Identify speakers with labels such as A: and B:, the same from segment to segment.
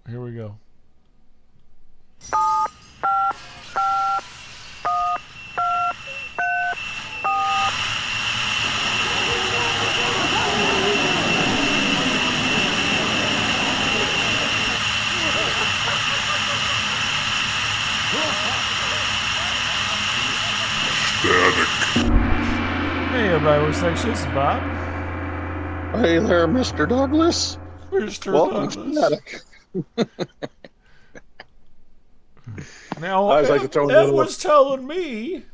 A: Here we go. Hey everybody, what's next? This is Bob.
B: Hey there, Mr. Douglas.
A: Mr.
B: Welcome
A: Douglas.
B: to
A: Now,
B: I was like to throw a
A: Ed
B: little-
A: was telling me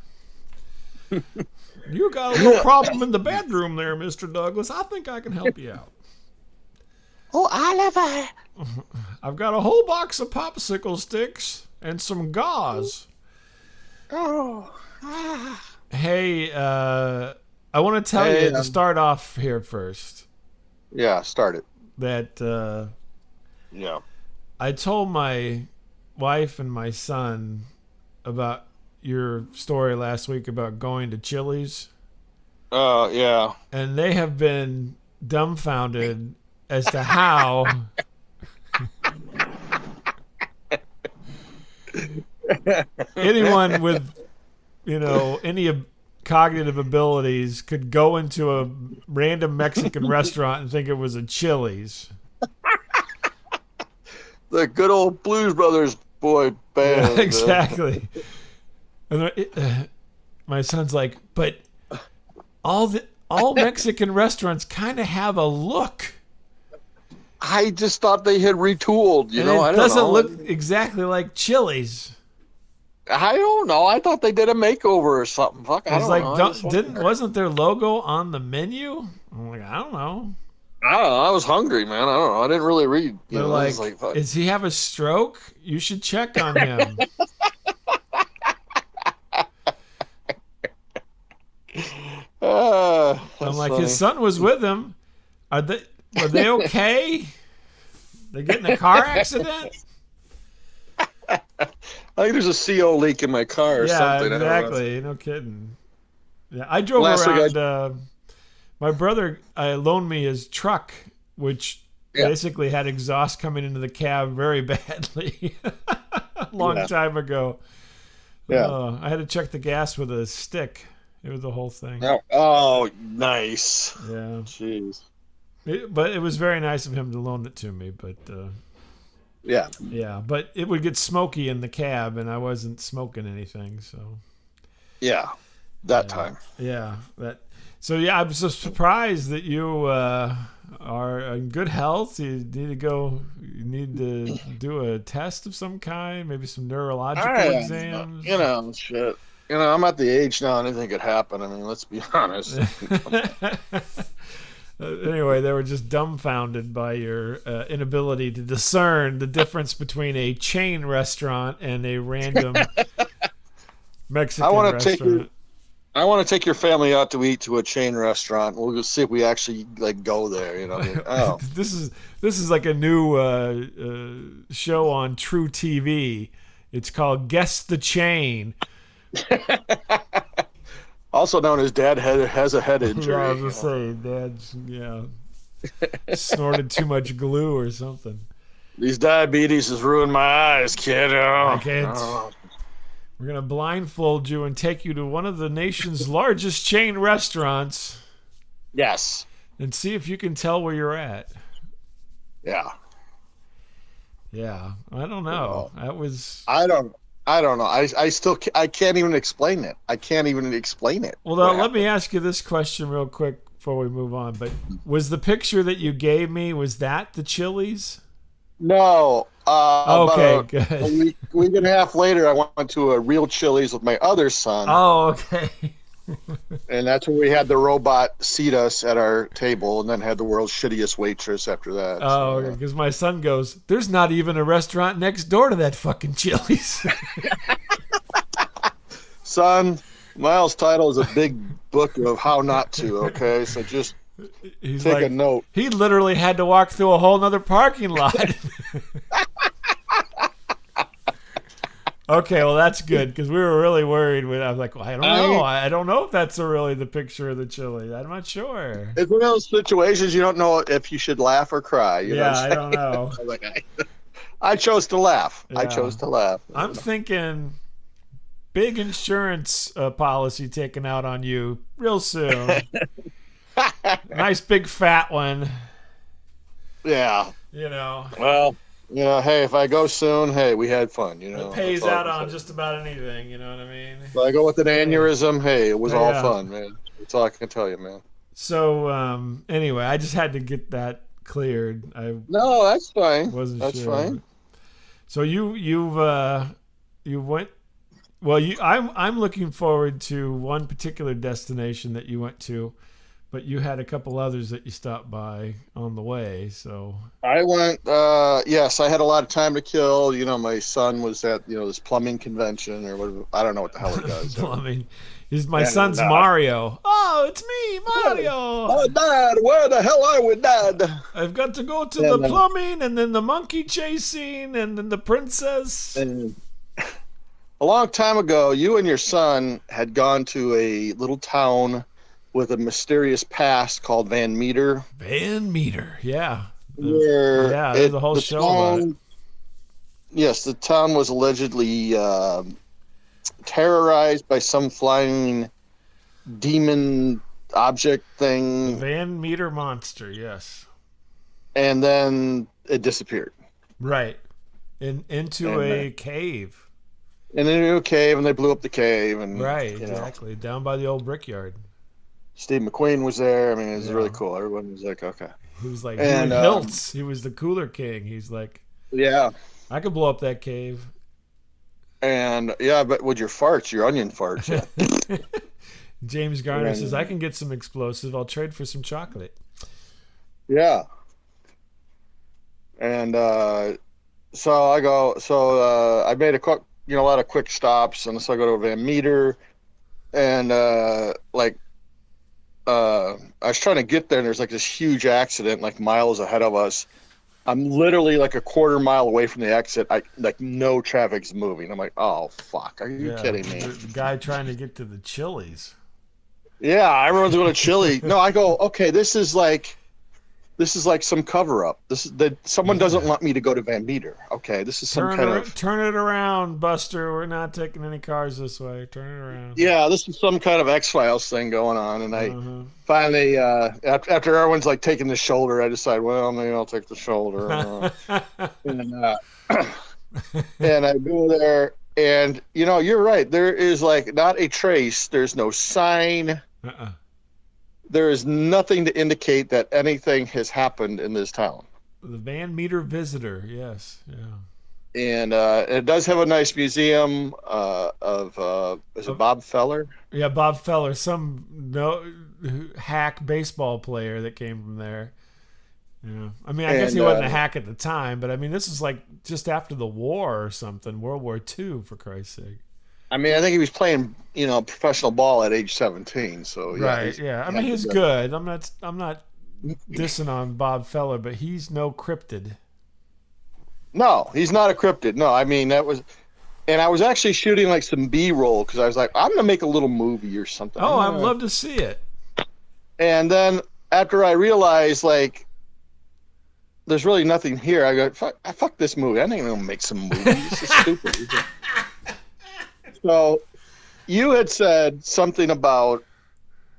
A: you got a little problem in the bedroom there, Mr. Douglas. I think I can help you out.
B: Oh, Oliver.
A: I've got a whole box of popsicle sticks and some gauze.
B: Oh.
A: Hey, I want to tell you to start off here first
B: Yeah, start it.
A: that
B: Yeah.
A: I told my wife and my son about your story last week about going to Chili's,
B: Yeah.
A: and they have been dumbfounded as to how anyone with, any cognitive abilities could go into a random Mexican restaurant and think it was a Chili's.
B: The good old Blues Brothers boy band.
A: Yeah, exactly. And my son's like, but all Mexican restaurants kind of have a look.
B: I just thought they had retooled,
A: And
B: I
A: it
B: don't
A: doesn't
B: know.
A: look exactly like Chili's.
B: I don't know. I thought they did a makeover or something. Fuck, I
A: It's
B: don't
A: like,
B: know.
A: wasn't their logo on the menu? I'm like, I don't know.
B: I don't know. I was hungry, man. I don't know. I didn't really read.
A: They're
B: I
A: like,
B: was like, fuck.
A: does he have a stroke? You should check on him. I'm like,
B: funny.
A: his son was with him. Are they okay? They get in a car accident?
B: I think there's a CO leak in my car or something.
A: Yeah,
B: I don't know.
A: exactly. No kidding. Yeah, I drove
B: Last week
A: around. My brother loaned me his truck, which basically had exhaust coming into the cab very badly a long time ago.
B: Yeah.
A: I had to check the gas with a stick. It was the whole thing.
B: Oh, nice.
A: Yeah.
B: Jeez.
A: But it was very nice of him to loan it to me. But
B: Yeah.
A: yeah, but it would get smoky in the cab, and I wasn't smoking anything, so.
B: Yeah. That time.
A: Yeah, So yeah, I'm so surprised that you are in good health. You need to do a test of some kind, maybe some neurological exams.
B: Shit. I'm at the age now anything could happen. I mean, let's be honest.
A: Anyway, they were just dumbfounded by your inability to discern the difference between a chain restaurant and a random Mexican restaurant.
B: I want to take your family out to eat to a chain restaurant. We'll just see if we actually go there. Oh,
A: This is like a new show on True TV. It's called Guess the Chain.
B: Also known as Dad has a head injury.
A: Yeah, I was gonna say, Dad's snorted too much glue or something.
B: These diabetes has ruined my eyes, kid.
A: I can't. We're gonna blindfold you and take you to one of the nation's largest chain restaurants.
B: Yes.
A: And see if you can tell where you're at.
B: Yeah.
A: Yeah, I don't know. That was.
B: I don't know. I can't even explain it.
A: Well, let me ask you this question real quick before we move on. But was the picture that you gave me, was that the Chili's?
B: No.
A: Okay, good.
B: A week and a half later, I went to a real Chili's with my other son.
A: Oh, okay.
B: And that's when we had the robot seat us at our table, and then had the world's shittiest waitress after that.
A: Oh, okay. Because my son goes, there's not even a restaurant next door to that fucking Chili's.
B: Son, Miles' title is a big book of how not to, okay? So just take a note.
A: He literally had to walk through a whole nother parking lot. Okay, well that's good because we were really worried. I was like, well, I don't know. I don't know if that's really the picture of the chili. I'm not sure.
B: It's one of those situations you don't know if you should laugh or cry. You know
A: I don't know.
B: I chose to laugh.
A: Yeah.
B: I chose to laugh.
A: I'm thinking big insurance policy taken out on you real soon. Nice big fat one.
B: Yeah.
A: You know.
B: Well, hey, if I go soon, hey, we had fun.
A: It pays out on just about anything. You know what I mean?
B: If I go with an aneurysm, hey, it was all
A: Yeah.
B: fun, man. That's all I can tell you, man.
A: So anyway, I just had to get that cleared.
B: No, that's fine.
A: Wasn't
B: that's
A: sure.
B: fine.
A: So you went. Well, I'm looking forward to one particular destination that you went to, but you had a couple others that you stopped by on the way. So
B: I went. Yes, I had a lot of time to kill. My son was at this plumbing convention or whatever. I don't know what the hell he does.
A: plumbing. My son's Mario. Oh, it's me, Mario.
B: Oh, Dad, where the hell are we, Dad?
A: I've got to go to the plumbing, and then the monkey chasing, and then the princess.
B: And a long time ago, you and your son had gone to a little town with a mysterious past called Van Meter.
A: Van Meter, yeah.
B: There's
A: a whole show about it.
B: Yes, the town was allegedly terrorized by some flying demon object thing.
A: The Van Meter monster, yes.
B: And then it disappeared.
A: Right. Into a cave.
B: And into a cave, and they blew up the cave. And
A: right, exactly. Down by the old brickyard.
B: Steve McQueen was there. I mean, it was really cool. Everyone was like, okay.
A: He was like, Hiltz. He was the cooler king. He's like,
B: yeah.
A: I could blow up that cave.
B: And but with your farts, your onion farts, yeah.
A: James Garner says, I can get some explosives. I'll trade for some chocolate.
B: Yeah. And so I go. So I made a lot of quick stops, and so I go to Van Meter, and I was trying to get there, and there's like this huge accident, like miles ahead of us. I'm literally like a quarter mile away from the exit. No traffic's moving. I'm like, oh fuck, are you kidding me?
A: The guy trying to get to the Chili's.
B: Yeah, everyone's going to Chili. No, I go, okay, this is like some cover up. Someone doesn't want me to go to Van Meter. Okay, this is some
A: turn it around, Buster. We're not taking any cars this way. Turn it around.
B: Yeah, this is some kind of X-Files thing going on, and I finally, after everyone's like taking the shoulder, I decide, well, maybe I'll take the shoulder, and I go there, and you're right. There is like not a trace. There's no sign. There is nothing to indicate that anything has happened in this town.
A: The Van Meter Visitor, yes, yeah.
B: And it does have a nice museum of is it Bob Feller?
A: Yeah, Bob Feller, some hack baseball player that came from there. Yeah, I mean, I guess he wasn't a hack at the time, but I mean, this is like just after the war or something, World War II, for Christ's sake.
B: I mean, I think he was playing, professional ball at age 17. So yeah,
A: right, yeah. I mean, he's good. I'm not dissing on Bob Feller, but he's no cryptid.
B: No, he's not a cryptid. No, I mean that was, and I was actually shooting like some B-roll because I was like, I'm gonna make a little movie or something.
A: Oh, I'd love to see it.
B: And then after I realized like, there's really nothing here, I go, fuck this movie. I ain't gonna make some movie. This is stupid. So, you had said something about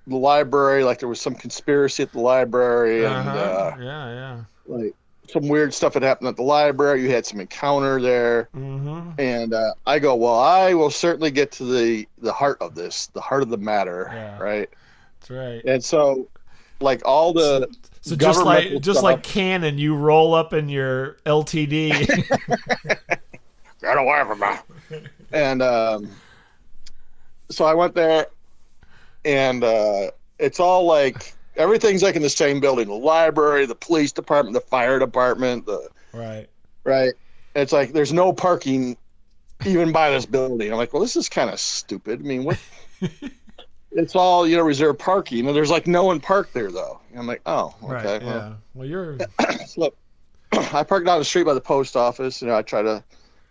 B: the library, like there was some conspiracy at the library, and like some weird stuff had happened at the library. You had some encounter there, and I go, well, I will certainly get to the heart of this, the heart of the matter, right?
A: That's right.
B: And so, like all the
A: so just like Canon, you roll up in your LTD.
B: Get away from me. And so I went there, and it's all like everything's like in the same building: the library, the police department, the fire department. Right. It's like there's no parking even by this building. I'm like, well, this is kind of stupid. I mean, what? It's all reserved parking, and there's like no one parked there though. And I'm like, oh, okay.
A: Right. Yeah. Well, you're.
B: So, I parked down the street by the post office. I try to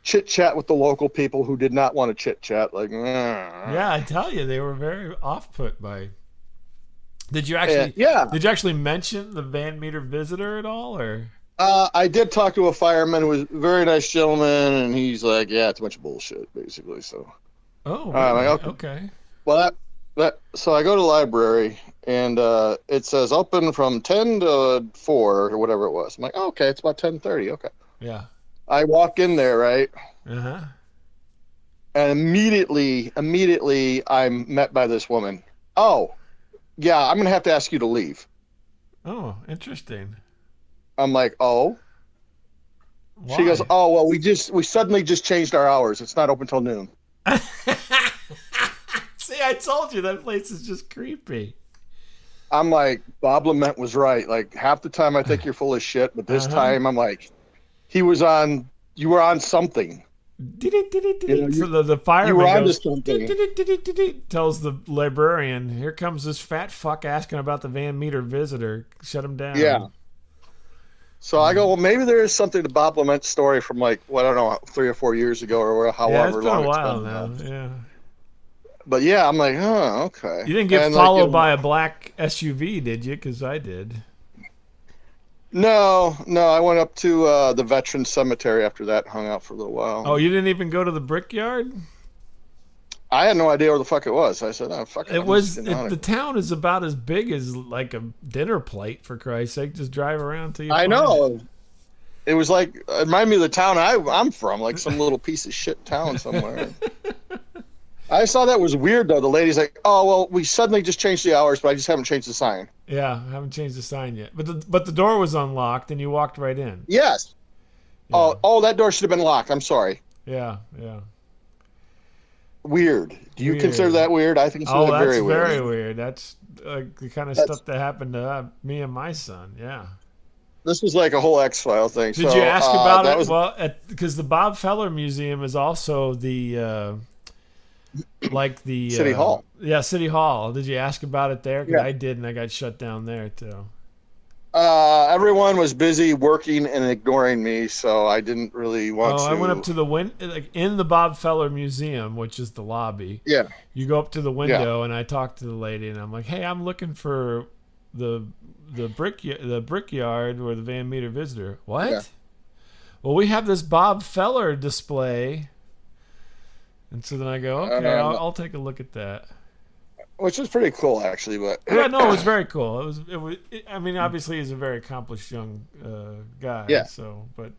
B: chit chat with the local people who did not want to chit chat. Like,
A: yeah, I tell you, they were very off put by. Did you actually? Did you actually mention the Van Meter Visitor at all, or?
B: I did talk to a fireman who was a very nice gentleman, and he's like, "Yeah, it's a bunch of bullshit, basically." So,
A: Oh,
B: I'm like,
A: really?
B: okay.
A: Okay.
B: Well, so I go to the library, and it says open from 10 to 4 or whatever it was. I'm like, oh, okay, it's about 10:30. Okay.
A: Yeah.
B: I walk in there, right,
A: Uh-huh.
B: and immediately, I'm met by this woman. Oh, yeah, I'm gonna have to ask you to leave.
A: Oh, interesting.
B: I'm like, oh. She goes,
A: Why?
B: oh, well, we suddenly just changed our hours. It's not open till noon.
A: See, I told you that place is just creepy.
B: I'm like, Bob Lament was right. Like half the time I think you're full of shit, but this
A: Uh-huh.
B: time I'm like, he was on. You were on something. You know,
A: So
B: you
A: the
B: you were
A: fireman
B: on to
A: goes,
B: something.
A: tells the librarian, here comes this fat fuck asking about the Van Meter visitor. Shut him
B: Yeah.
A: down.
B: So I go, well, maybe there is something to Bob Lament's story from like, well, I don't know, 3 or 4 years ago or
A: Yeah, it's
B: however
A: been a
B: long it's
A: while
B: been.
A: now. Yeah.
B: But yeah, I'm like, oh, okay.
A: You didn't get
B: And like,
A: followed by a black SUV, did you? Because I did.
B: no, I went up to the veteran cemetery after that, hung out for a little
A: Oh,
B: while.
A: you didn't even go to the Brickyard?
B: I had no idea where the fuck it was. I said, oh, fuck it.
A: It
B: I'm just
A: was
B: getting out of
A: the
B: here.
A: town is about as big as like a dinner plate, for Christ's sake. Just drive around till you
B: I
A: find it.
B: know. It was like, it reminded me of the town I'm from, like some little piece of shit town somewhere. I saw that was weird, though. The lady's like, oh, well, we suddenly just changed the hours, but I just haven't changed the sign.
A: Yeah, I haven't changed the sign yet. But the door was unlocked and you walked right in.
B: Yes.
A: Yeah.
B: That door should have been locked. I'm sorry.
A: Yeah, yeah.
B: Weird. Do you consider
A: Weird.
B: that weird? I consider
A: Oh,
B: that
A: that's
B: very weird.
A: very weird. That's the kind of
B: That's
A: stuff that happened to me and my son. Yeah.
B: This was like a whole X-File thing.
A: Did you
B: So
A: ask about
B: that
A: it?
B: was
A: Well, because the Bob Feller Museum is also like the
B: City Hall.
A: yeah, City Hall. Did you ask about it there? Because
B: Yeah.
A: I did, and I got shut down there too.
B: Everyone was busy working and ignoring me, so I didn't really want
A: Oh, I went up
B: to.
A: to the like in the Bob Feller Museum, which is the lobby.
B: Yeah,
A: You go up to the
B: yeah.
A: window, and I talk to the lady, and I'm like, "Hey, I'm looking for the the brickyard or the Van Meter visitor." What?
B: Yeah.
A: Well, we have this Bob Feller display, and so then I go, "Okay, I'll take a look at that."
B: Which is pretty cool, actually. But
A: Yeah, no, it was very cool. I mean, obviously, he's a very accomplished young guy.
B: Yeah.
A: So, but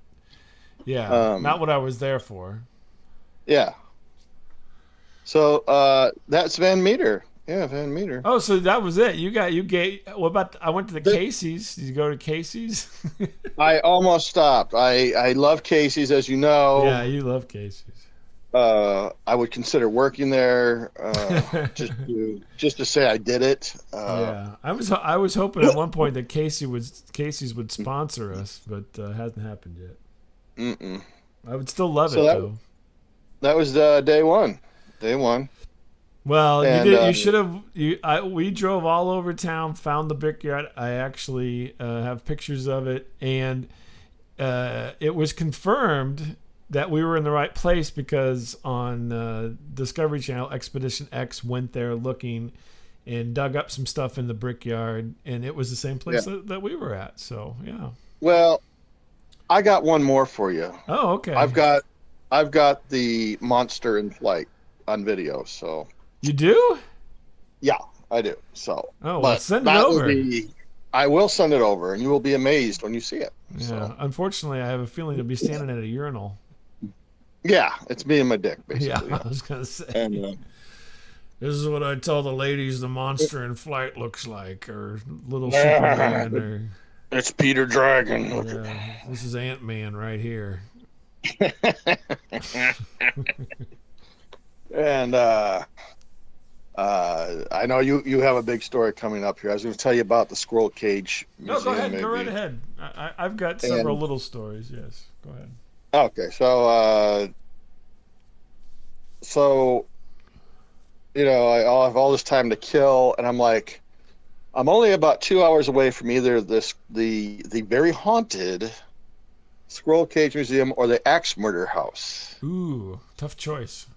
A: yeah, not
B: um,
A: what I was there for.
B: yeah. So that's Van Meter. Yeah, Van Meter.
A: Oh, so that was it. You gave. What about? I went to the Casey's. Did you go to Casey's?
B: I almost stopped. I love Casey's, as you know.
A: Yeah, you love Casey's.
B: I would consider working there just to say I did it.
A: Yeah, I was hoping at one point that Casey's would sponsor us, but hasn't happened yet.
B: Mm-mm.
A: I would still love
B: So
A: it
B: that
A: though.
B: that was day one. Day one.
A: Well, you
B: And
A: did. You should have. We drove all over town, found the brickyard. I actually have pictures of it, and it was confirmed that we were in the right place because on Discovery Channel, Expedition X went there looking and dug up some stuff in the brickyard, and it was the same place
B: yeah.
A: that we were at. So yeah.
B: Well, I got one more for you.
A: Oh, okay.
B: I've got the monster in flight on video. So
A: You do?
B: yeah, I do. So
A: Oh, well,
B: but
A: send it
B: that will
A: over.
B: be. I will send it over, and you will be amazed when you see it.
A: Yeah.
B: So
A: Unfortunately, I have a feeling to be standing at a urinal.
B: yeah, it's me and my dick
A: Yeah,
B: basically.
A: I was gonna say.
B: And
A: This is what I tell the ladies the monster in flight looks like, or little Superman, or
B: it's Peter Dragon.
A: yeah, this is Ant Man right here.
B: And I know you have a big story coming up here. I was going to tell you about the squirrel cage
A: No,
B: museum.
A: go ahead,
B: maybe.
A: go right ahead. I've got several
B: And
A: little stories. Yes, go ahead.
B: okay, so I have all this time to kill, and I'm like, I'm only about 2 hours away from either the very haunted squirrel cage museum or the axe murder house.
A: Ooh, tough choice.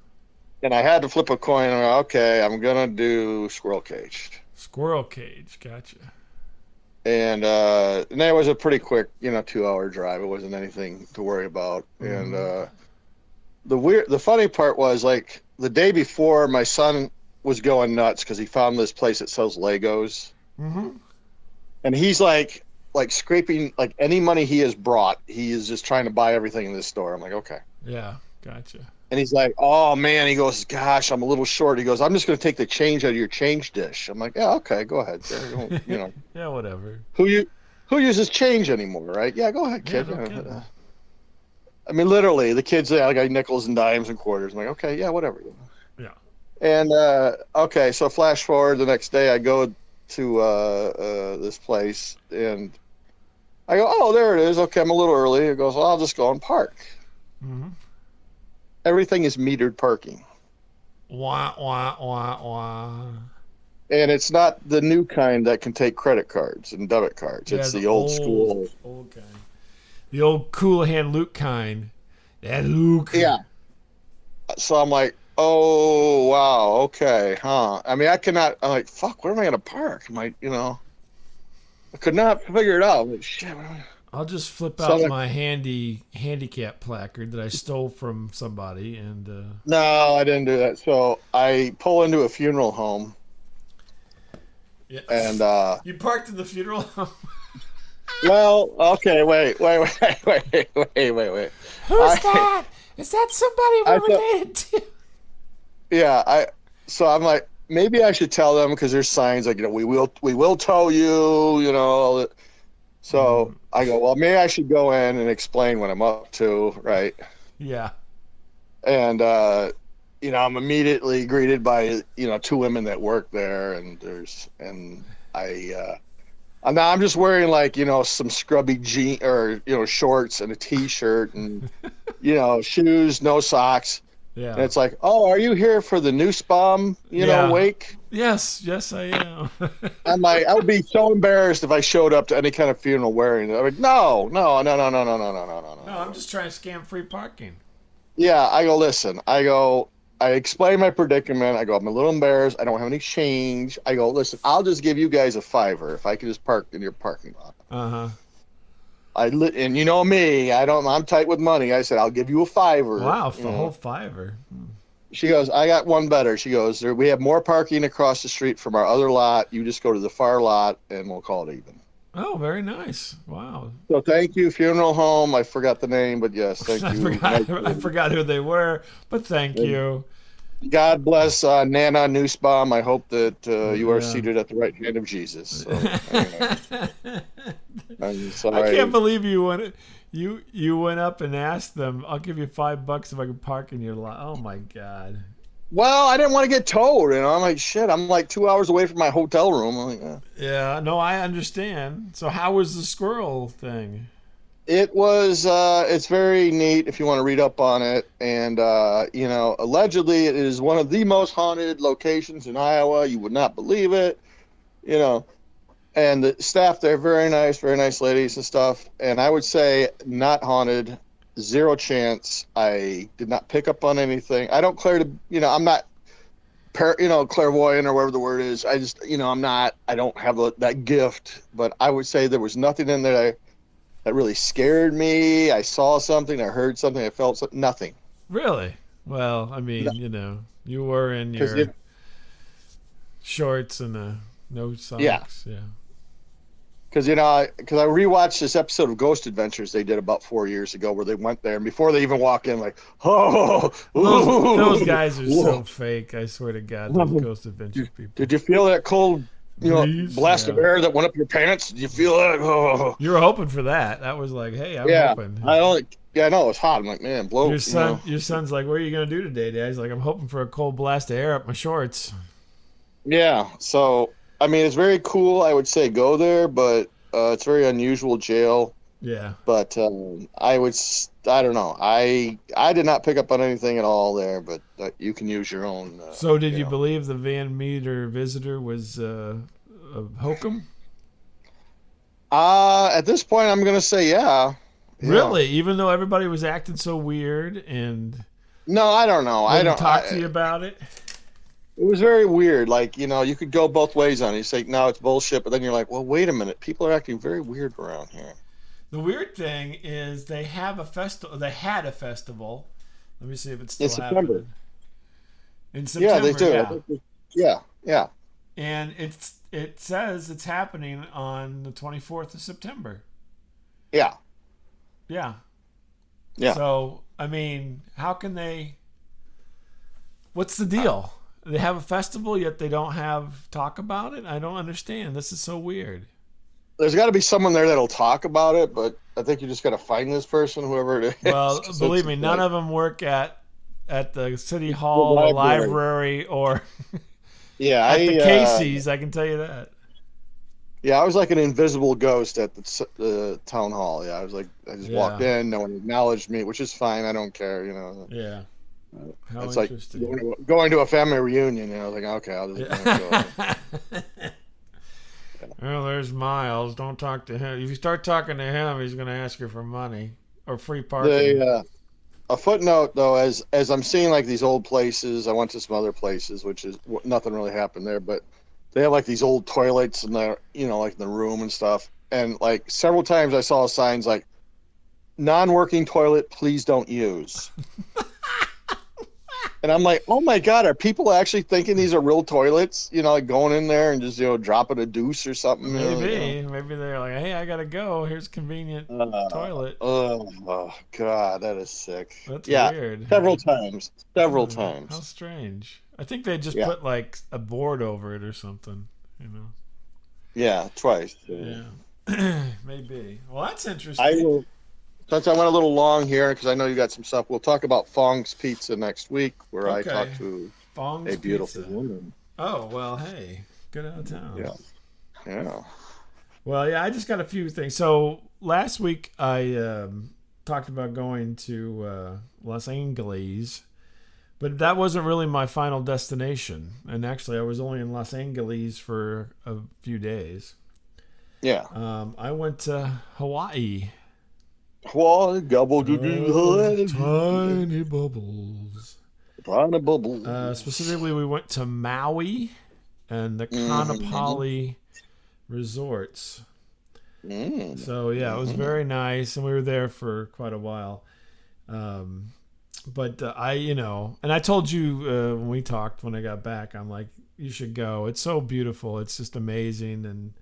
B: And I had to flip a coin. And okay, I'm gonna do squirrel cage.
A: Squirrel cage, gotcha.
B: and that was a pretty quick, 2-hour drive. It wasn't anything to worry about.
A: Mm-hmm.
B: And the funny part was, like, the day before, my son was going nuts because he found this place that sells Legos,
A: Mm-hmm.
B: and he's like scraping, like, any money he has brought. He is just trying to buy everything in this store. I'm like, okay.
A: Yeah, gotcha.
B: And he's like, oh man, he goes, gosh, I'm a little short. He goes, I'm just going to take the change out of your change dish. I'm like, yeah, okay, go ahead, sir.
A: Yeah, whatever.
B: Who uses change anymore, right? Yeah, go ahead,
A: Yeah,
B: kid.
A: no kidding.
B: I mean, literally, the kids, I got nickels and dimes and quarters. I'm like, okay, yeah, whatever.
A: Yeah.
B: And okay, so flash forward the next day, I go to this place, and I go, oh, there it is. Okay, I'm a little early. It goes, well, I'll just go and park.
A: Mm-hmm.
B: Everything is metered parking.
A: Wah, wah, wah, wah.
B: And it's not the new kind that can take credit cards and debit cards.
A: Yeah,
B: It's the old school.
A: Old kind. The old cool hand Luke kind. That Luke.
B: Yeah. So I'm like, oh, wow, okay, huh? I mean, I'm like, fuck, where am I going to park? I could not figure it out. I'm like, shit.
A: I'll just flip
B: So
A: out
B: like-
A: my handicap placard that I stole from somebody and
B: No, I didn't do that. So I pull into a funeral home,
A: yeah.
B: and
A: You parked in the funeral home.
B: well, okay, wait.
A: Who's that? Is that somebody
B: I
A: we're related to?
B: Yeah, so I'm like, maybe I should tell them, because there's signs like, we will tow you, all that. So I go, well, maybe I should go in and explain what I'm up to, right?
A: Yeah.
B: And I'm immediately greeted by 2 women that work there, and now I'm just wearing, like, some scrubby jeans or shorts and a t-shirt and shoes, no socks.
A: Yeah.
B: And it's like, oh, are you here for the noose bomb,
A: Yeah.
B: wake?
A: Yes, I am.
B: I'm like, I would be so embarrassed if I showed up to any kind of funeral wearing it. I'm like, no.
A: No, I'm just trying to scam free parking.
B: Yeah, I go, listen. I explain my predicament. I go, I'm a little embarrassed. I don't have any change. I go, listen, I'll just give you guys a $5 if I could just park in your parking lot.
A: Uh-huh.
B: And you know me, I'm tight with money. I said, I'll give you a $5.
A: Wow, for a whole $5.
B: She goes, I got one better. She goes, we have more parking across the street from our other lot. You just go to the far lot and we'll call it even.
A: Oh, very nice. Wow.
B: So thank you, funeral home. I forgot the name, but yes, thank you.
A: I forgot who they were, but thank you.
B: God bless Nana Nussbaum. I hope that you are seated at the right hand of Jesus. So, anyway. I'm sorry.
A: I can't believe you went up and asked them, I'll give you $5 if I can park in your lot. Oh my God.
B: Well, I didn't want to get towed. I'm like, shit, I'm like 2 hours away from my hotel room. I'm like,
A: Yeah, no, I understand. So how was the squirrel thing?
B: It was, it's very neat if you want to read up on it. And, allegedly it is one of the most haunted locations in Iowa. You would not believe it, and the staff there, very nice ladies and stuff. And I would say not haunted, 0 chance. I did not pick up on anything. I don't I'm not, clairvoyant or whatever the word is. I just, I don't have that gift, but I would say there was nothing in there that really scared me. I saw something, I heard something, I felt something, nothing.
A: Really? Well, I mean, you were in your shorts and no socks. Yeah.
B: Because I rewatched this episode of Ghost Adventures they did about 4 years ago, where they went there, and before they even walk in, like,
A: those guys are so fake. I swear to God, those Ghost Adventures people.
B: Did you feel that cold,
A: Breeze?
B: blast of air that went up your pants? Did you feel that? Oh.
A: You were hoping for that. That was like, hey, I'm hoping.
B: I know it's hot. I'm like, man, blow.
A: Your son's like, what are you gonna do today, Dad? He's like, I'm hoping for a cold blast of air up my shorts.
B: Yeah. So I mean, it's very cool. I would say go there, but it's a very unusual jail.
A: Yeah.
B: But I don't know. I did not pick up on anything at all there, but you can use your own.
A: So did you believe the Van Meter visitor was a hokum?
B: At this point, I'm going to say yeah.
A: Really? Even though everybody was acting so weird and...
B: No, I don't know. I don't
A: talk to you about it?
B: It was very weird. Like, you could go both ways on it. You say, no, it's bullshit. But then you're like, well, wait a minute. People are acting very weird around here.
A: The weird thing is they have a festival. They had a festival. Let me see if it's
B: In
A: still
B: September.
A: happening. In
B: Yeah, they
A: September,
B: do.
A: yeah.
B: Yeah, yeah.
A: And it says it's happening on the 24th of September.
B: Yeah,
A: Yeah.
B: yeah.
A: So, I mean, how can they? What's the deal? They have a festival, yet they don't have talk about it? I don't understand. This is so weird.
B: There's got to be someone there that'll talk about it, but I think you just got to find this person, whoever it is.
A: Well,
B: 'Cause
A: believe
B: it's
A: me, none
B: like
A: of them work at the city
B: the
A: hall, the library, or
B: Yeah,
A: at the Casey's. I can tell you that.
B: I was like an invisible ghost at the town hall. Yeah, I just walked
A: Yeah.
B: in, no one acknowledged me, which is fine. I don't care.
A: Yeah. How
B: It's like
A: interesting.
B: going to a family reunion. I was like, okay, I'll just go.
A: Well, there's Miles. Don't talk to him. If you start talking to him, he's going to ask you for money or free parking.
B: A footnote though, as I'm seeing like these old places, I went to some other places, which is nothing really happened there, but they have like these old toilets in the like in the room and stuff, and like several times I saw signs like non-working toilet, please don't use. And I'm like, oh my God, are people actually thinking these are real toilets? Like going in there and just, dropping a deuce or something.
A: Maybe they're like, hey, I gotta go. Here's a convenient toilet.
B: Oh God, that is sick.
A: That's
B: Yeah,
A: weird.
B: several times. Several
A: How
B: times.
A: strange. I think they just
B: Yeah.
A: put like a board over it or something.
B: Yeah, twice.
A: Yeah. Maybe. Well, that's
B: I
A: interesting.
B: will. Since I went a little long here, because I know you got some stuff, we'll talk about Fong's Pizza next week, where I
A: Okay.
B: talk to
A: Fong's
B: a beautiful
A: Pizza.
B: woman.
A: Oh well, hey, good out of town.
B: Yeah, yeah.
A: Well, yeah, I just got a few things. So last week I talked about going to Los Angeles, but that wasn't really my final destination. And actually, I was only in Los Angeles for a few days.
B: Yeah.
A: I went to Hawaii.
B: Well, gobble
A: Tiny bubbles.
B: Tiny bubbles.
A: Specifically, we went to Maui and the Kanapali resorts. So yeah, it was very nice, and we were there for quite a while. But and I told you when we talked when I got back, I'm like, you should go. It's so beautiful. It's just amazing, and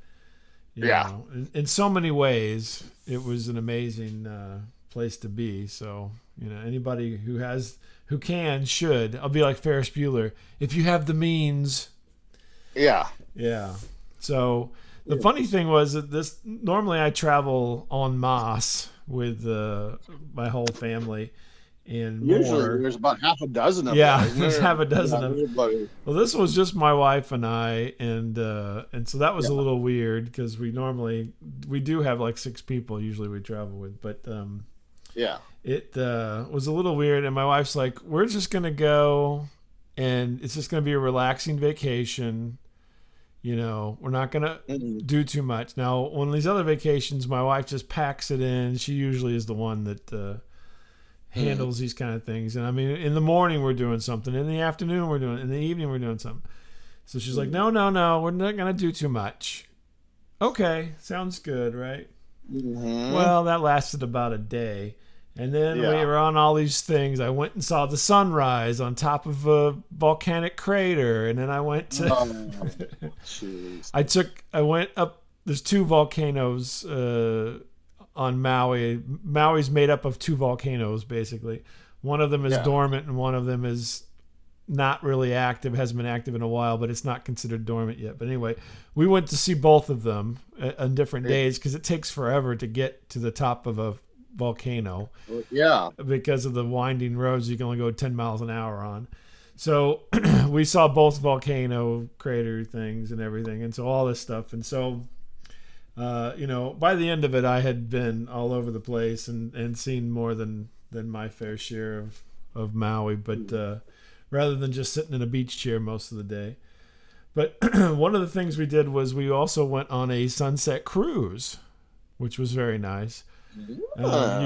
A: you know, in so many ways, it was an amazing place to be. So anybody who can should. I'll be like Ferris Bueller. If you have the means.
B: Yeah.
A: Yeah. So the funny thing was that normally I travel en masse with my whole family and
B: Usually
A: more.
B: there's about half a dozen of
A: Yeah,
B: them.
A: there's half a dozen of them.
B: Everybody.
A: Well, this was just my wife and I, and so that was a little weird because we do have like 6 people usually we travel with, but it was a little weird. And my wife's like, "We're just gonna go, and it's just gonna be a relaxing vacation. We're not gonna do too much." Now, on these other vacations, my wife just packs it in. She usually is the one that handles these kind of things. And I mean, in the morning we're doing something, in the afternoon we're doing, in the evening we're doing something. So she's like, no, we're not gonna do too much. Okay, sounds good, right? Well, that lasted about a day, and then we were on all these things. I went and saw the sunrise on top of a volcanic crater, and then I went to I went up. There's 2 volcanoes on Maui. Maui's made up of 2 volcanoes, basically. One of them is dormant, and one of them is not really active, hasn't been active in a while, but it's not considered dormant yet. But anyway, we went to see both of them on different days because it takes forever to get to the top of a volcano.
B: Yeah.
A: Because of the winding roads you can only go 10 miles an hour on. So we saw both volcano crater things and everything, and so all this stuff. And so by the end of it, I had been all over the place and seen more than my fair share of Maui, but rather than just sitting in a beach chair most of the day. But one of the things we did was we also went on a sunset cruise, which was very nice. You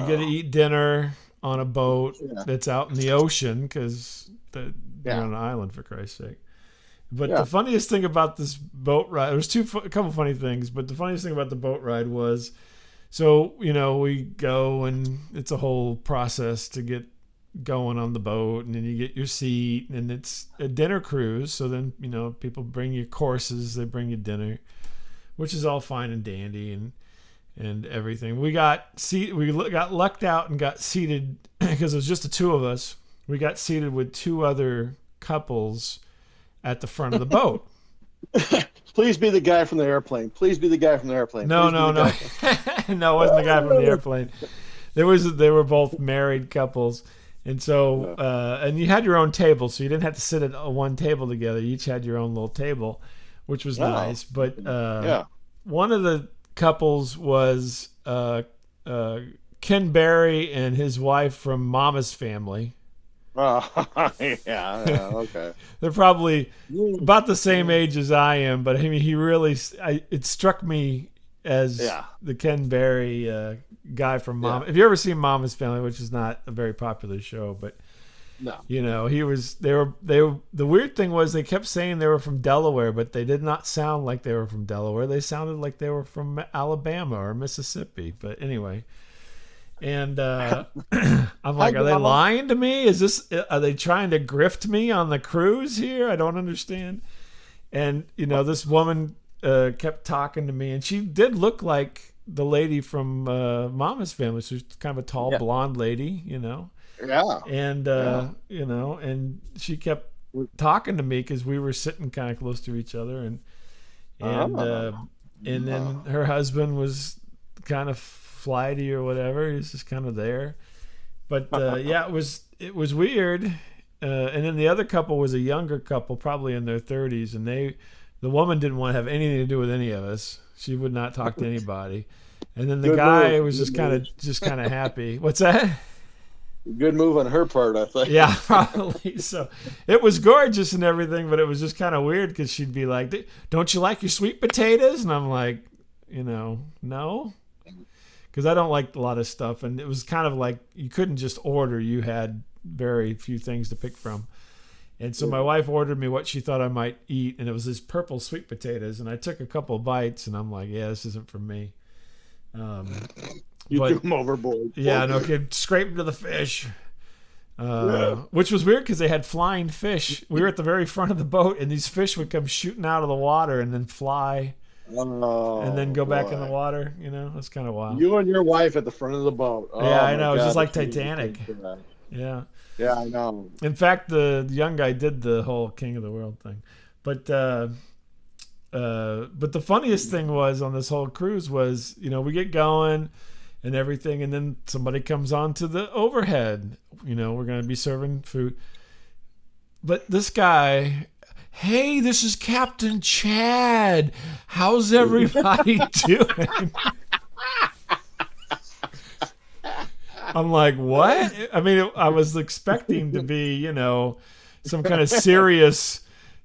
A: get to eat dinner on a boat that's out in the ocean because you're on an island, for Christ's sake. But the funniest thing about this boat ride, there's a couple funny things, but the funniest thing about the boat ride was, so, we go and it's a whole process to get going on the boat, and then you get your seat, and it's a dinner cruise. So then, people bring you courses, they bring you dinner, which is all fine and dandy and everything. We got lucked out and got seated because it was just the two of us. We got seated with two other couples at the front of the boat.
B: Please be the guy from the airplane. Please be the guy from the airplane.
A: No. No, it wasn't the guy from the airplane. They were both married couples. And so, and you had your own table, so you didn't have to sit at one table together. You each had your own little table, which was nice. But one of the couples was Ken Barry and his wife from Mama's Family.
B: Oh, yeah, okay.
A: They're probably about the same age as I am, but I mean, it struck me as the Ken Barry guy from Mama. Have you ever seen Mama's Family, which is not a very popular show, but
B: no,
A: the weird thing was they kept saying they were from Delaware, but they did not sound like they were from Delaware. They sounded like they were from Alabama or Mississippi. But anyway. And I'm like, are they lying to me? Are they trying to grift me on the cruise here? I don't understand. And, this woman kept talking to me, and she did look like the lady from Mama's Family. So she's kind of a tall blonde lady,
B: Yeah.
A: And, and she kept talking to me because we were sitting kind of close to each other. And then her husband was kind of flighty or whatever. He's just kind of there, but it was weird. And then the other couple was a younger couple, probably in their 30s, and the woman didn't want to have anything to do with any of us. She would not talk to anybody. And then the guy was just kind of happy. What's that?
B: Good move on her part, I think.
A: Yeah, probably. So it was gorgeous and everything, but it was just kind of weird because she'd be like, "Don't you like your sweet potatoes?" And I'm like, no. Because I don't like a lot of stuff, and it was kind of like you couldn't just order. You had very few things to pick from. And so my wife ordered me what she thought I might eat, and it was these purple sweet potatoes. And I took a couple of bites, and I'm like, yeah, this isn't for me.
B: You threw them overboard.
A: Yeah, no kid. Scraped into the fish. Which was weird because they had flying fish. We were at the very front of the boat, and these fish would come shooting out of the water and then fly. And then go back in the water. That's kind of wild.
B: You and your wife at the front of the boat.
A: Yeah, I know. It's just like Titanic. Yeah.
B: Yeah, I know.
A: In fact, the young guy did the whole King of the World thing. But the funniest thing was on this whole cruise was, we get going and everything, and then somebody comes on to the overhead. We're going to be serving food. But this guy... Hey, this is Captain Chad. How's everybody doing? I'm like, what? I mean, I was expecting to be, some kind of serious,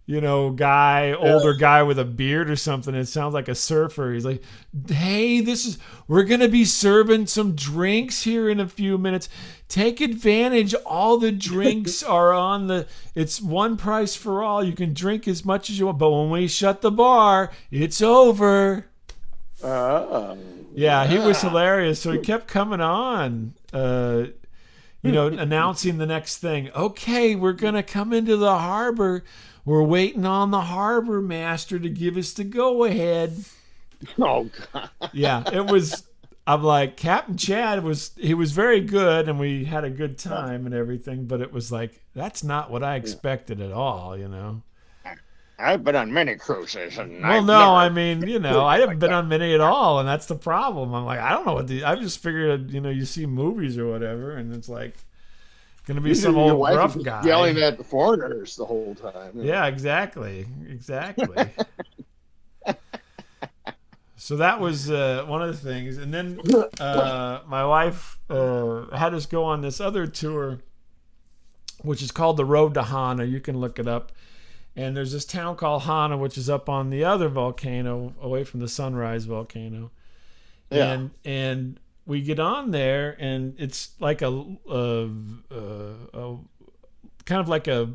A: older guy with a beard or something. It sounds like a surfer. He's like, hey, we're going to be serving some drinks here in a few minutes. Take advantage. All the drinks are it's one price for all. You can drink as much as you want. But when we shut the bar, it's over. Yeah, he was hilarious. So he kept coming on, announcing the next thing. Okay, we're going to come into the harbor. We're waiting on the harbor master to give us the go-ahead.
B: Oh, God.
A: Yeah, it was... I'm like, Captain Chad was very good, and we had a good time and everything, but it was like, that's not what I expected at all,
B: I've been on many cruises. And
A: I haven't been on many at all, and that's the problem. I'm like, I don't know I just figured, you see movies or whatever, and it's like, going to be some old rough guy.
B: Yelling at the foreigners the whole time.
A: Yeah, exactly. So that was one of the things. And then my wife had us go on this other tour, which is called The Road to Hana. You can look it up. And there's this town called Hana, which is up on the other volcano, away from the Sunrise volcano. Yeah. And we get on there, and it's like a kind of like a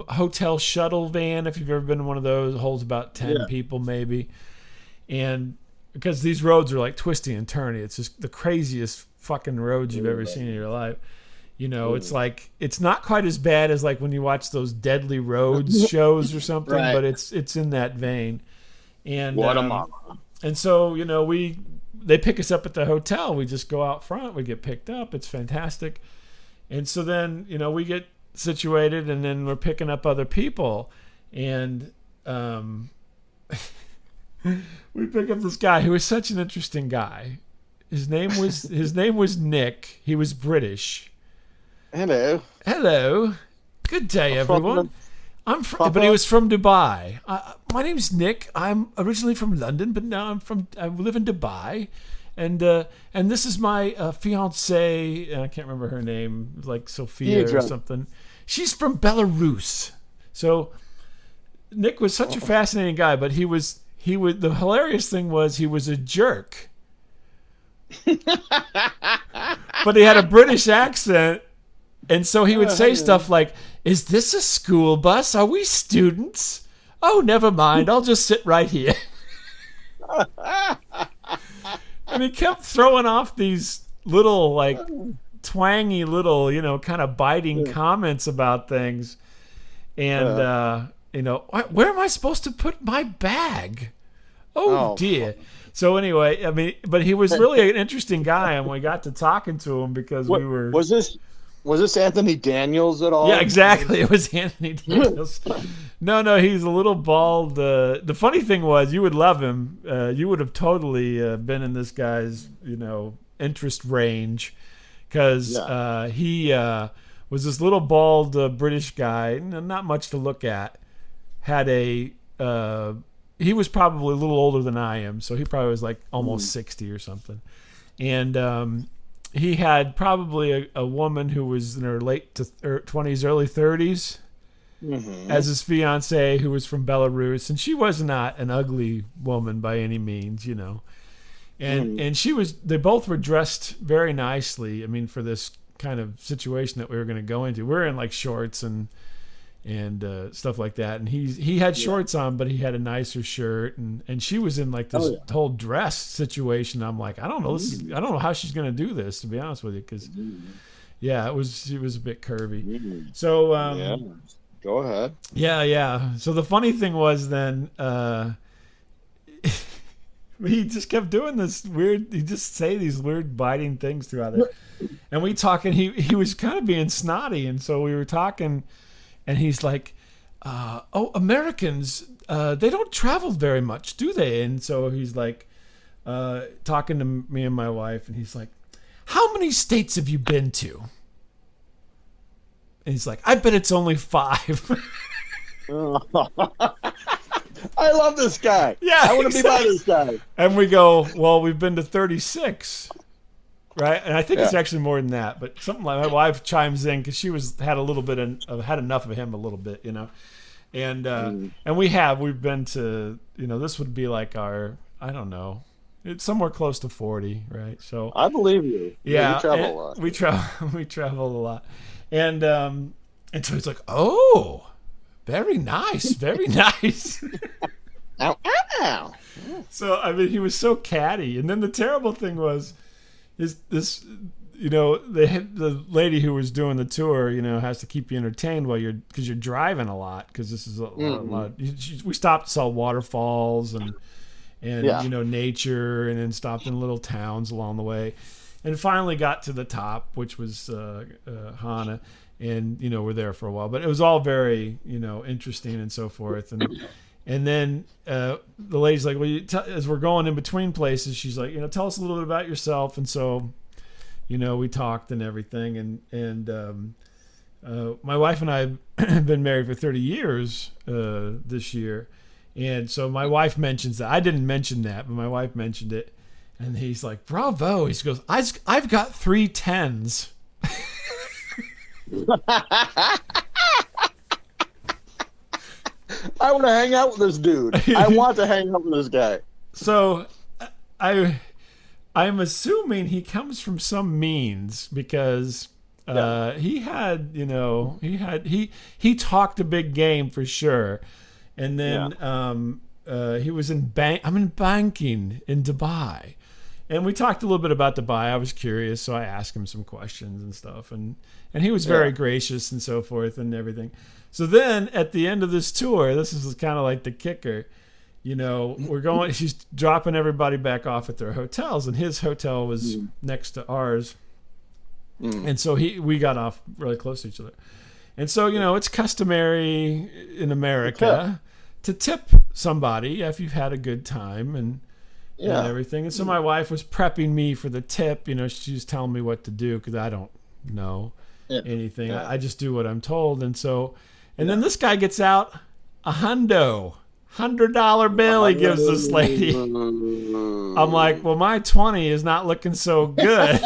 A: hotel shuttle van. If you've ever been in one of those, it holds about 10 people maybe. And because these roads are like twisty and turny, it's just the craziest fucking roads you've ever seen in your life. You know, it's like, it's not quite as bad as like when you watch those Deadly Roads shows or something,
B: Right.
A: but it's in that vein. And
B: What a mama.
A: and so, you know, they pick us up at the hotel. We just go out front. We get picked up. It's fantastic. And so then, you know, we get situated, and then we're picking up other people, and we pick up this guy who was such an interesting guy. His name was Nick. He was British. Hello. Good day, everyone. But he was from Dubai. My name's Nick. I'm originally from London, but now I live in Dubai, and this is my fiancée. I can't remember her name, like Sophia or something. She's from Belarus. So Nick was such a fascinating guy, but he was the hilarious thing was he was a jerk, but he had a British accent. And so he would say stuff like, "Is this a school bus? Are we students? Oh, never mind. I'll just sit right here." And he kept throwing off these little, like, twangy little, you know, kind of biting comments about things. And, you know, where am I supposed to put my bag? Oh, dear. So anyway, I mean, but he was really an interesting guy, and we got to talking to him because we were...
B: Was this Anthony Daniels at all?
A: Yeah, exactly. It was Anthony Daniels. No, he's a little bald. The funny thing was, you would love him. You would have totally been in this guy's, you know, interest range, because he was this little bald British guy, not much to look at. Had he was probably a little older than I am, so he probably was like almost 60 or something, and he had probably a woman who was in her late 20s, early 30s as his fiancée, who was from Belarus. And she was not an ugly woman by any means, you know. And they both were dressed very nicely. I mean, for this kind of situation that we were going to go into. We're in like shorts and stuff like that. And he had shorts on, but he had a nicer shirt. And she was in like this whole dress situation. I'm like, I don't know how she's going to do this, to be honest with you. Cause it was a bit curvy. So,
B: go ahead.
A: Yeah. So the funny thing was then, he just kept doing this weird, he just say these weird biting things throughout it. And we talking, he was kind of being snotty. And so we were talking, and he's like, Americans, they don't travel very much, do they? And so he's like, talking to me and my wife, and he's like, how many states have you been to? And he's like, I bet it's only 5.
B: I love this guy.
A: Yeah,
B: I want to be by this guy.
A: And we go, well, we've been to 36. Right, and I think it's actually more than that, but something like my wife chimes in because she had a little bit had enough of him a little bit, you know, and we've been to, you know, this would be like our, I don't know, it's somewhere close to 40, right? So
B: I believe you.
A: Yeah,
B: you travel a lot.
A: We travel a lot, and so he's like, oh, very nice, very nice.
B: Ow.
A: So I mean, he was so catty, and then the terrible thing was. This, you know, the lady who was doing the tour, you know, has to keep you entertained because you're driving a lot, because this is a lot. We stopped, saw waterfalls and you know, nature, and then stopped in little towns along the way, and finally got to the top, which was Hana, and you know, we're there for a while, but it was all very, you know, interesting and so forth, and then the lady's like, well, as we're going in between places, she's like, you know, tell us a little bit about yourself. And so, you know, we talked and everything. And my wife and I have been married for 30 years this year. And so my wife mentions that. I didn't mention that, but my wife mentioned it. And he's like, bravo. He goes, I've got 3 10s.
B: I want to hang out with this dude. I want to hang out with this guy.
A: So I'm assuming he comes from some means, because He had, he talked a big game for sure. And then he was I'm in banking in Dubai. And we talked a little bit about Dubai. I was curious, so I asked him some questions and stuff. And he was very gracious and so forth and everything. So then at the end of this tour, this is kind of like the kicker. She's dropping everybody back off at their hotels, and his hotel was next to ours. And so we got off really close to each other. And so, it's customary in America to tip somebody if you've had a good time and everything. And so my wife was prepping me for the tip. She was telling me what to do because I don't know anything. Yeah. I just do what I'm told. And so, then this guy gets out a $100 bill he gives this lady. I'm like, well, my 20 is not looking so good.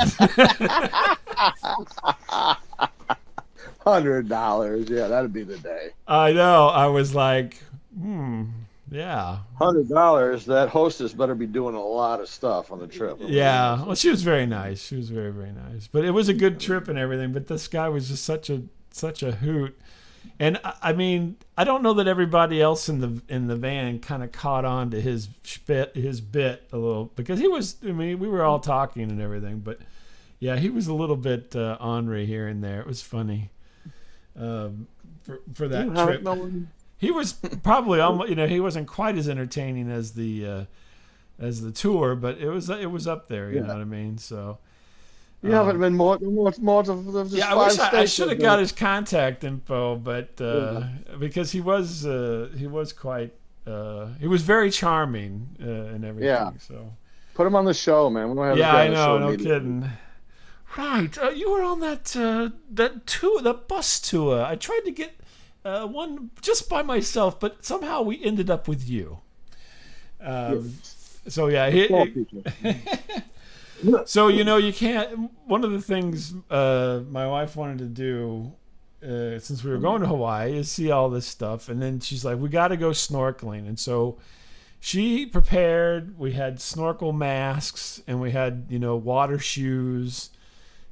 B: $100, yeah, that'd be the day.
A: I know. I was like, yeah.
B: $100. That hostess better be doing a lot of stuff on the trip.
A: Yeah. Well, she was very nice. She was very, very nice. But it was a good trip and everything. But this guy was just such a hoot. And I mean, I don't know that everybody else in the van kind of caught on to his bit a little, because he was. I mean, we were all talking and everything, but yeah, he was a little bit ornery here and there. It was funny for that trip. He was probably almost, he wasn't quite as entertaining as the tour, but it was up there. You know what I mean? So.
B: You haven't been more of the
A: yeah, I should have got his contact info, but because he was quite he was very charming and everything. Yeah. So
B: put him on the show, man. We don't have
A: I know, no kidding. Right, you were on that bus tour. I tried to get one just by myself, but somehow we ended up with you. So yeah, so you can't. One of the things my wife wanted to do since we were going to Hawaii is see all this stuff, and then she's like, "We got to go snorkeling," and so she prepared. We had snorkel masks, and we had water shoes,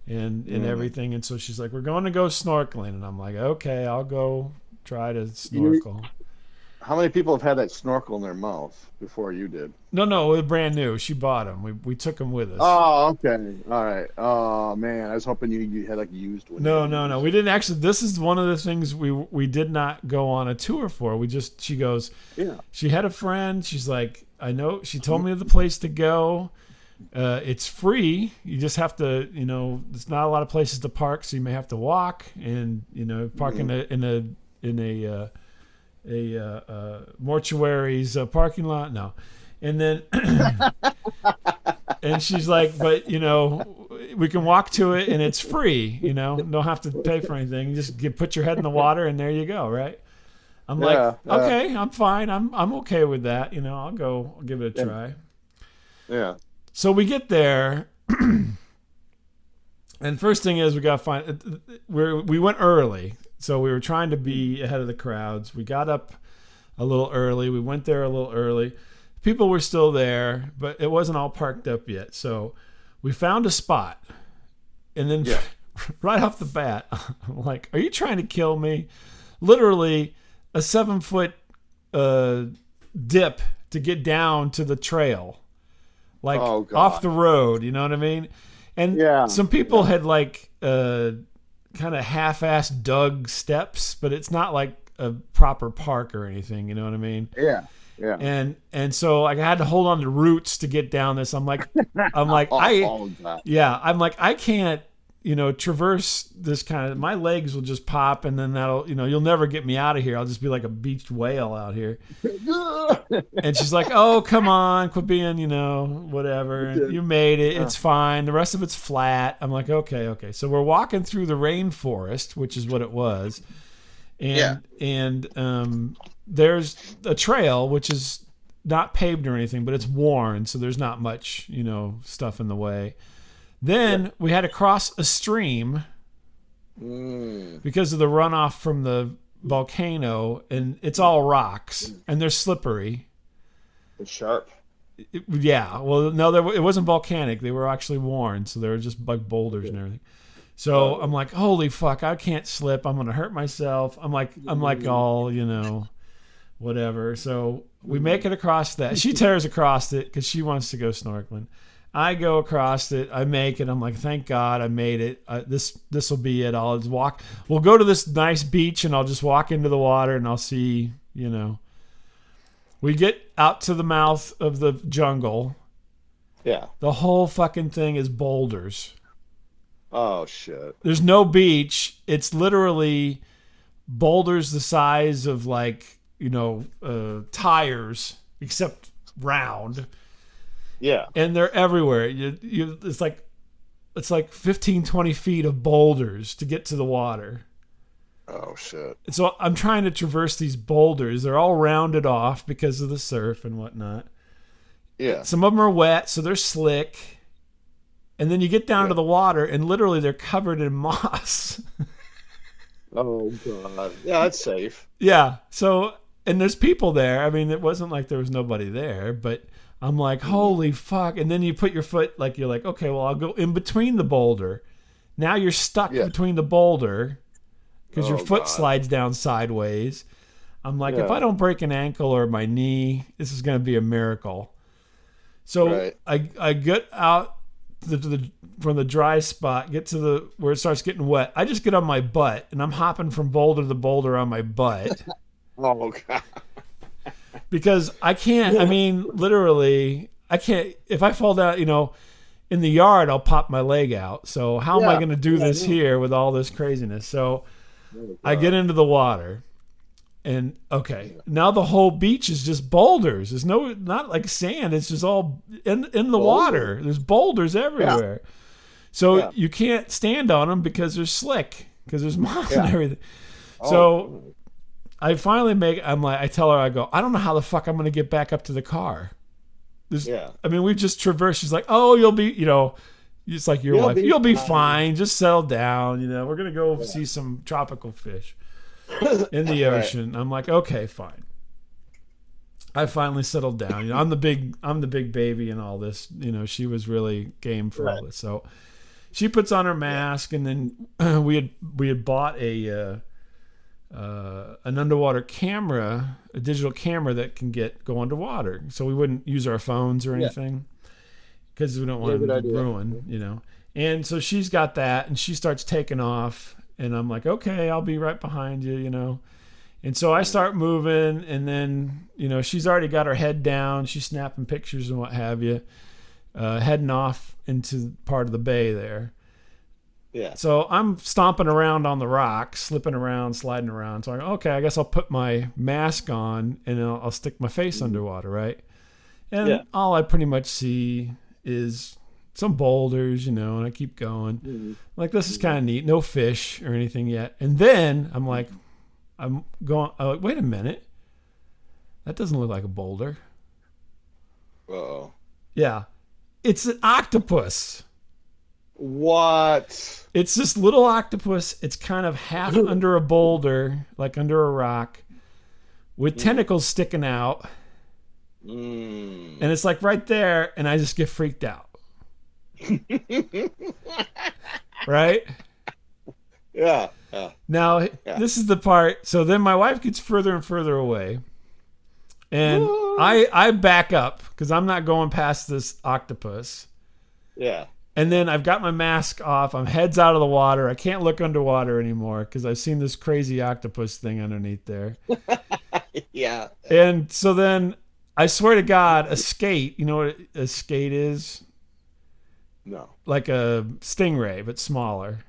A: and everything. And so she's like, "We're going to go snorkeling," and I'm like, "Okay, I'll go try to snorkel."
B: How many people have had that snorkel in their mouth before you did?
A: No, it was brand new. She bought them. We took them with us.
B: Oh, okay. All right. Oh, man. I was hoping you had used one.
A: No. We didn't actually. This is one of the things we did not go on a tour for. She goes, she had a friend. She's like, I know. She told me the place to go. It's free. You just have to, there's not a lot of places to park, so you may have to walk and, park in a mortuary's parking lot. No. And then and she's like, but we can walk to it and it's free, don't have to pay for anything. You just put your head in the water and there you go, right? I'm like, okay, I'm fine. I'm okay with that. I'll give it a try.
B: Yeah.
A: So we get there and first thing is we got to find we went early. So we were trying to be ahead of the crowds. We got up a little early. We went there a little early. People were still there, but it wasn't all parked up yet. So we found a spot. And then right off the bat, I'm like, are you trying to kill me? Literally a 7-foot dip to get down to the trail. Like off the road, you know what I mean? And some people had kind of half-assed dug steps, but it's not like a proper park or anything, you know what I mean?
B: Yeah.
A: And so I had to hold on to roots to get down this. I'm like, I can't, traverse this kind of. My legs will just pop, and then that'll, you'll never get me out of here. I'll just be like a beached whale out here. And she's like, "Oh, come on, quit being, whatever. You made it. It's fine. The rest of it's flat." I'm like, okay. So we're walking through the rainforest, which is what it was, and there's a trail which is not paved or anything, but it's worn, so there's not much, stuff in the way. Then we had to cross a stream because of the runoff from the volcano, and it's all rocks, and they're slippery.
B: It's sharp.
A: Well, no, it wasn't volcanic. They were actually worn, so they were just like boulders and everything. So I'm like, holy fuck, I can't slip. I'm gonna hurt myself. I'm like all, whatever. So we make it across that. She tears across it because she wants to go snorkeling. I go across it. I make it. I'm like, thank God I made it. This will be it. I'll just walk. We'll go to this nice beach and I'll just walk into the water and I'll see, We get out to the mouth of the jungle.
B: Yeah.
A: The whole fucking thing is boulders.
B: Oh, shit.
A: There's no beach. It's literally boulders the size of tires, except round.
B: Yeah.
A: And they're everywhere. It's like 15, 20 feet of boulders to get to the water.
B: Oh, shit.
A: So I'm trying to traverse these boulders. They're all rounded off because of the surf and whatnot.
B: Yeah.
A: Some of them are wet, so they're slick. And then you get down to the water, and literally they're covered in moss.
B: Oh, God. Yeah, that's safe.
A: Yeah. So, and there's people there. I mean, it wasn't like there was nobody there, but I'm like, holy fuck. And then you put your foot, you're like, okay, well, I'll go in between the boulder. Now you're stuck between the boulder because your foot slides down sideways. I'm like, if I don't break an ankle or my knee, this is going to be a miracle. So I get out from the dry spot, get to where it starts getting wet. I just get on my butt and I'm hopping from boulder to boulder on my butt.
B: Oh, God.
A: Because I can't, literally, I can't, if I fall down, in the yard, I'll pop my leg out. So how am I going to do this here with all this craziness? So I get into the water and now the whole beach is just boulders. There's not like sand. It's just all in the water. There's boulders everywhere. Yeah. So you can't stand on them because they're slick, because there's moss and everything. So I finally I tell her, I go, I don't know how the fuck I'm going to get back up to the car. We've just traversed. She's like, oh, you'll be, it's like your wife. You'll be fine. Just settle down. We're going to go see some tropical fish in the ocean. I'm like, okay, fine. I finally settled down. I'm the big baby and all this. She was really game for all this. So she puts on her mask, and then we had bought an underwater camera, a digital camera that can go underwater, so we wouldn't use our phones or anything because we don't want to ruin, And so she's got that, and she starts taking off, and I'm like, okay, I'll be right behind you, And so I start moving, and then she's already got her head down, she's snapping pictures and what have you, heading off into part of the bay there.
B: Yeah.
A: So I'm stomping around on the rocks, slipping around, sliding around. So I go, okay, I guess I'll put my mask on and I'll stick my face underwater, right? And all I pretty much see is some boulders, and I keep going. Like, this is kind of neat. No fish or anything yet. And then I'm like, wait a minute. That doesn't look like a boulder.
B: Uh-oh.
A: Yeah. It's an octopus.
B: What?
A: It's this little octopus. It's kind of half under a boulder, like under a rock, with tentacles sticking out. And it's like right there, and I just get freaked out. Right?
B: Yeah.
A: Now, this is the part. So then my wife gets further and further away. And I back up because I'm not going past this octopus.
B: Yeah.
A: And then I've got my mask off. I'm heads out of the water. I can't look underwater anymore because I've seen this crazy octopus thing underneath there.
B: Yeah.
A: And so then I swear to God, a skate, you know what a skate is?
B: No.
A: Like a stingray, but smaller.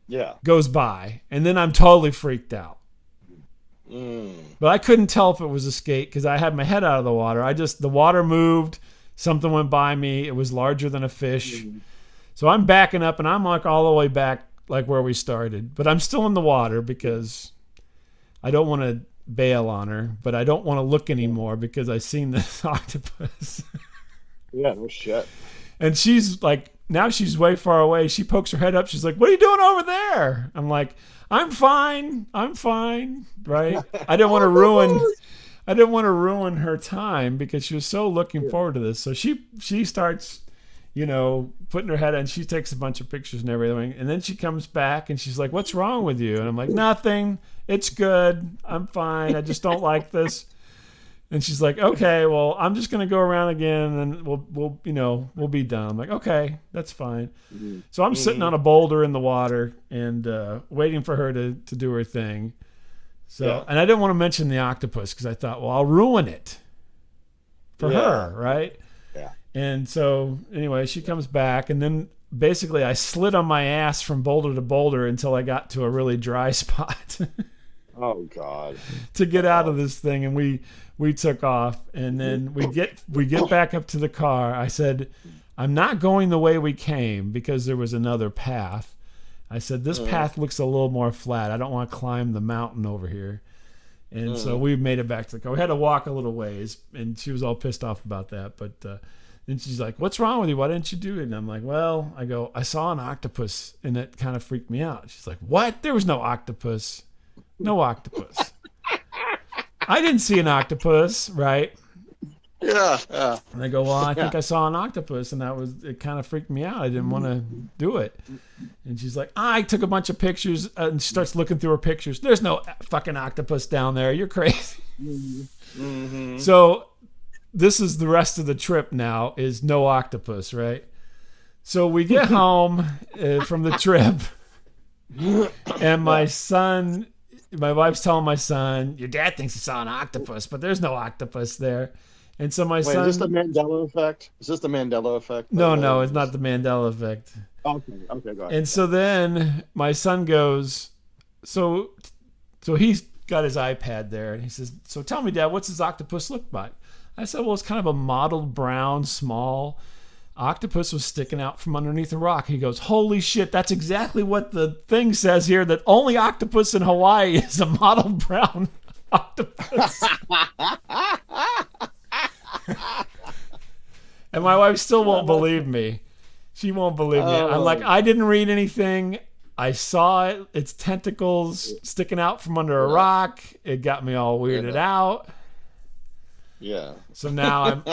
B: Yeah.
A: Goes by. And then I'm totally freaked out. But I couldn't tell if it was a skate because I had my head out of the water. The water moved. Something went by me. It was larger than a fish. So I'm backing up, and I'm like all the way back, like where we started. But I'm still in the water because I don't want to bail on her, but I don't want to look anymore because I've seen this octopus.
B: Yeah, no shit.
A: And she's like, now she's way far away. She pokes her head up. She's like, what are you doing over there? I'm like, I'm fine. Right? I didn't want to ruin her time because she was so looking forward to this. So she starts, putting her head in. She takes a bunch of pictures and everything. And then she comes back and she's like, "What's wrong with you?" And I'm like, "Nothing. It's good. I'm fine. I just don't like this." And she's like, "Okay, well, I'm just gonna go around again, and we'll be done." I'm like, "Okay, that's fine." Mm-hmm. So I'm sitting on a boulder in the water and waiting for her to do her thing. So, and I didn't want to mention the octopus because I thought, well, I'll ruin it for her, right?
B: Yeah.
A: And so anyway, she comes back, and then basically I slid on my ass from boulder to boulder until I got to a really dry spot.
B: Oh God!
A: To get out of this thing, and we took off, and then we get back up to the car. I said, "I'm not going the way we came because there was another path." I said, "This path looks a little more flat. I don't want to climb the mountain over here." And so we made it back to the car. We had to walk a little ways, and she was all pissed off about that. But then she's like, "What's wrong with you? Why didn't you do it?" And I'm like, "Well," I saw an octopus, and it kind of freaked me out. She's like, "What? There was no octopus. No octopus." I didn't see an octopus, right?
B: Yeah.
A: And I go, "Well, I think I saw an octopus," and it kind of freaked me out. I didn't want to do it. And she's like, "I took a bunch of pictures," and she starts looking through her pictures. "There's no fucking octopus down there. You're crazy." Mm-hmm. So this is the rest of the trip now is no octopus, right? So we get home from the trip, and my wife's telling my son, "Your dad thinks he saw an octopus, but there's no octopus there." And so my son...
B: Is this the Mandela effect? Is this the Mandela effect?
A: No, it's not the Mandela effect.
B: Okay, go ahead.
A: And so then my son goes, so he's got his iPad there, and he says, "So tell me, Dad, what's this octopus look like?" I said, "Well, it's kind of a mottled brown, small octopus was sticking out from underneath a rock." He goes, "Holy shit, that's exactly what the thing says here, that only octopus in Hawaii is a mottled brown octopus." And my wife still won't believe me. She won't believe me. I'm like, "I didn't read anything. I saw it. Its tentacles sticking out from under a rock. It got me all weirded out."
B: Yeah.
A: So now I'm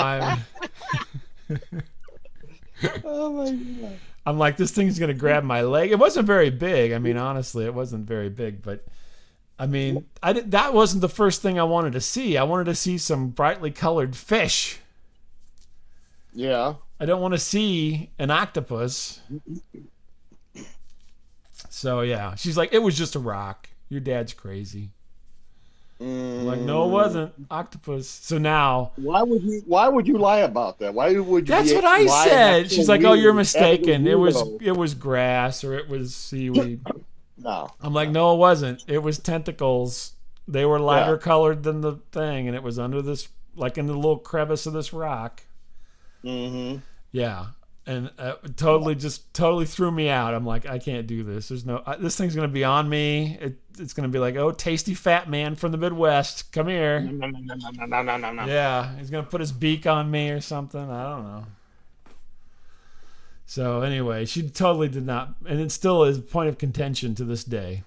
B: Oh my God.
A: I'm like, this thing's gonna grab my leg. It wasn't very big. I mean, honestly, it wasn't very big. But I mean, that wasn't the first thing I wanted to see. I wanted to see some brightly colored fish.
B: Yeah.
A: I don't want to see an octopus. So yeah, she's like, "It was just a rock. Your dad's crazy." I'm like, "No, it wasn't. Octopus." So now,
B: why would you lie about that? Why would you?
A: That's what I said. She's like, "Oh, you're mistaken. It was grass or it was seaweed."
B: No.
A: I'm like, "No, it wasn't. It was tentacles. They were lighter colored than the thing, and it was under this, like in the little crevice of this rock."
B: Mm-hmm.
A: Yeah. And totally threw me out. I'm like, I can't do this. This thing's going to be on me. It's going to be like, "Oh, tasty fat man from the Midwest. Come here."
B: No.
A: Yeah. He's going to put his beak on me or something. I don't know. So anyway, she totally did not. And it still is a point of contention to this day.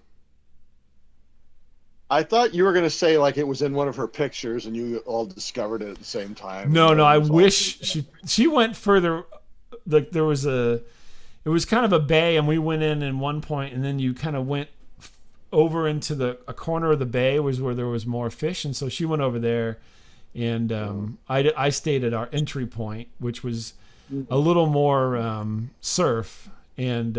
B: I thought you were going to say like it was in one of her pictures and you all discovered it at the same time.
A: No. I wish she went further. Like it was kind of a bay, and we went in one point, and then you kind of went over into a corner of the bay was where there was more fish, and so she went over there, and I stayed at our entry point, which was a little more surf, and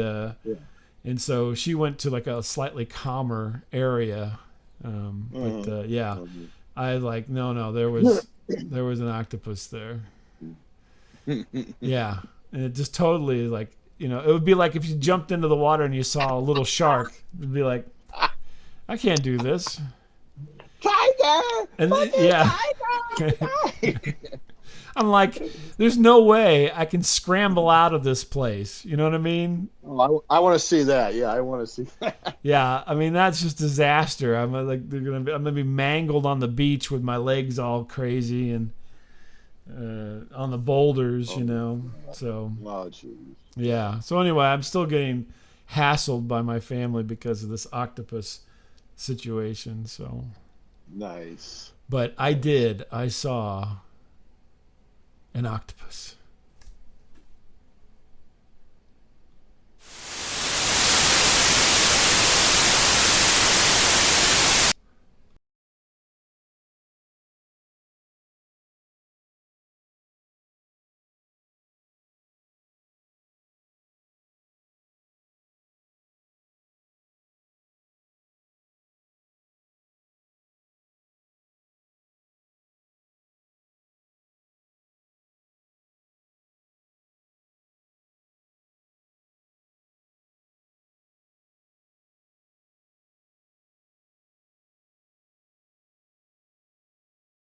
A: so she went to like a slightly calmer area, but I like no there was an octopus there. Yeah. And it just totally like, it would be like if you jumped into the water and you saw a little shark. It'd be like, I can't do this.
B: Tiger!
A: And tiger! I'm like, there's no way I can scramble out of this place. You know what I mean?
B: Oh, I want to see that. Yeah, I want to see that.
A: Yeah, I mean that's just disaster. I'm gonna be mangled on the beach with my legs all crazy and on the boulders, So yeah. So anyway, I'm still getting hassled by my family because of this octopus situation. So
B: nice.
A: But I saw an octopus.